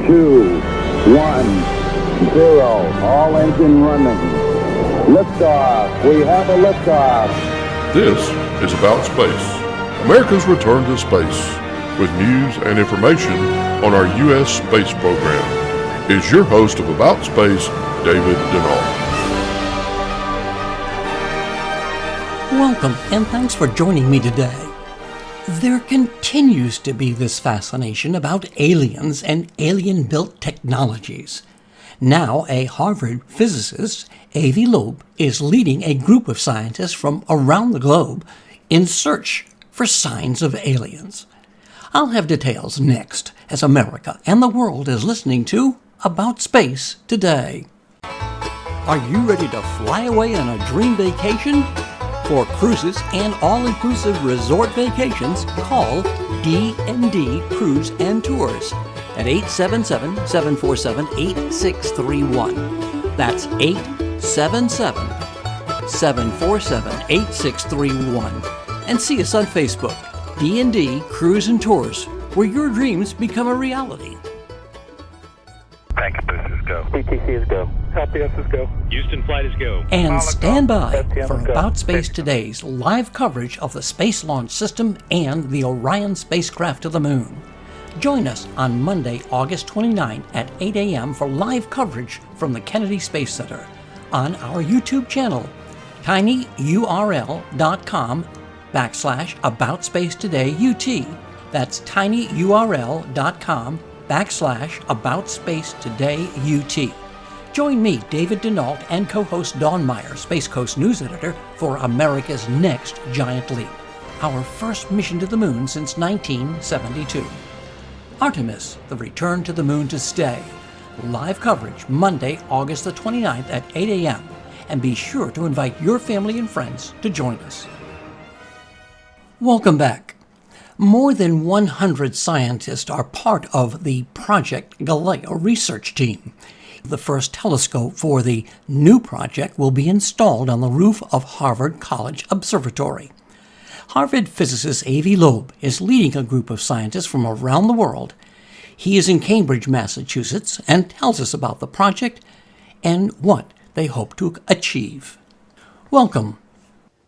2, 1, 0. All engine running. Liftoff. We have a liftoff. This is About Space, America's return to space, with news and information on our U.S. space program. Is your host of About Space, David Denault. Welcome, and thanks for joining me today. There continues to be this fascination about aliens and alien-built technologies. Now, a Harvard physicist, Avi Loeb, is leading a group of scientists from around the globe in search for signs of aliens. I'll have details next as America and the world is listening to About Space Today. Are you ready to fly away on a dream vacation? For cruises and all-inclusive resort vacations, call D&D Cruise and Tours at 877-747-8631. That's 877-747-8631. And see us on Facebook, D&D Cruise and Tours, where your dreams become a reality. Tank this is go. PTC is go. LPS is go. Houston flight is go. And stand by for go. About Space Today's live coverage of the Space Launch System and the Orion spacecraft to the Moon. Join us on Monday, August 29 at 8 a.m. for live coverage from the Kennedy Space Center on our YouTube channel, tinyurl.com/AboutSpaceTodayUT. That's tinyurl.com/AboutSpaceTodayUT. Join me, David Denault, and co-host Dawn Meyer, Space Coast News Editor, for America's Next Giant Leap, our first mission to the Moon since 1972. Artemis, the return to the Moon to stay. Live coverage Monday, August the 29th at 8 a.m. And be sure to invite your family and friends to join us. Welcome back. More than 100 scientists are part of the Project Galileo research team. The first telescope for the new project will be installed on the roof of Harvard College Observatory. Harvard physicist Avi Loeb is leading a group of scientists from around the world. He is in Cambridge, Massachusetts, and tells us about the project and what they hope to achieve. Welcome.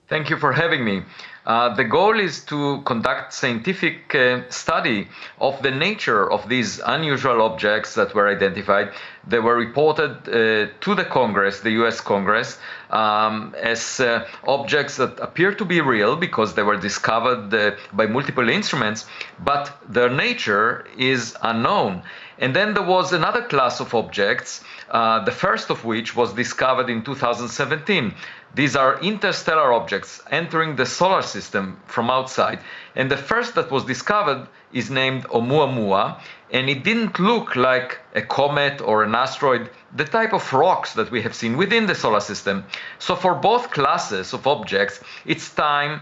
Thank you for having me. The goal is to conduct scientific study of the nature of these unusual objects that were identified. They were reported to the Congress, the US Congress, as objects that appear to be real because they were discovered by multiple instruments, but their nature is unknown. And then there was another class of objects, the first of which was discovered in 2017. These are interstellar objects entering the solar system from outside. And the first that was discovered is named Oumuamua, and it didn't look like a comet or an asteroid, the type of rocks that we have seen within the solar system. So for both classes of objects, it's time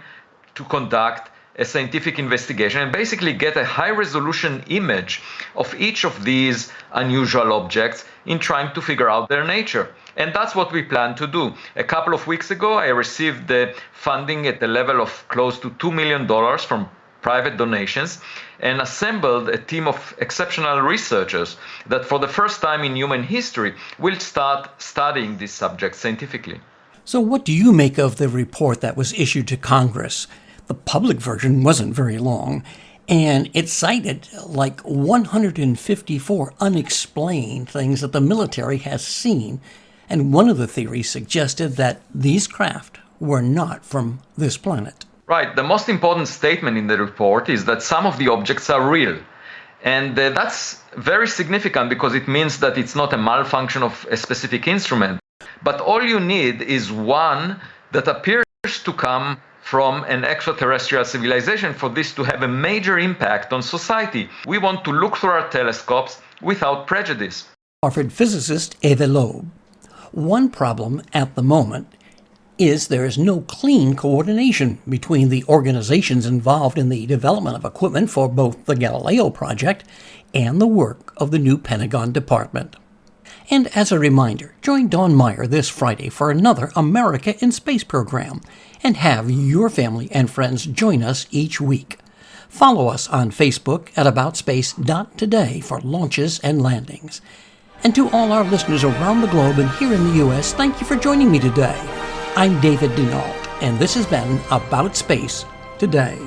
to conduct a scientific investigation and basically get a high-resolution image of each of these unusual objects in trying to figure out their nature. And that's what we plan to do. A couple of weeks ago, I received the funding at the level of close to $2 million from private donations and assembled a team of exceptional researchers that for the first time in human history will start studying this subject scientifically. So what do you make of the report that was issued to Congress? The public version wasn't very long, and it cited like 154 unexplained things that the military has seen. And one of the theories suggested that these craft were not from this planet. Right. The most important statement in the report is that some of the objects are real. And that's very significant because it means that it's not a malfunction of a specific instrument. But all you need is one that appears to come from an extraterrestrial civilization for this to have a major impact on society. We want to look through our telescopes without prejudice. Harvard physicist Avi Loeb. One problem at the moment is there is no clean coordination between the organizations involved in the development of equipment for both the Galileo project and the work of the new Pentagon Department. And as a reminder, join Dawn Meyer this Friday for another America in Space program, and have your family and friends join us each week. Follow us on Facebook at aboutspace.today for launches and landings. And to all our listeners around the globe and here in the U.S., thank you for joining me today. I'm David Denault, and this has been About Space Today.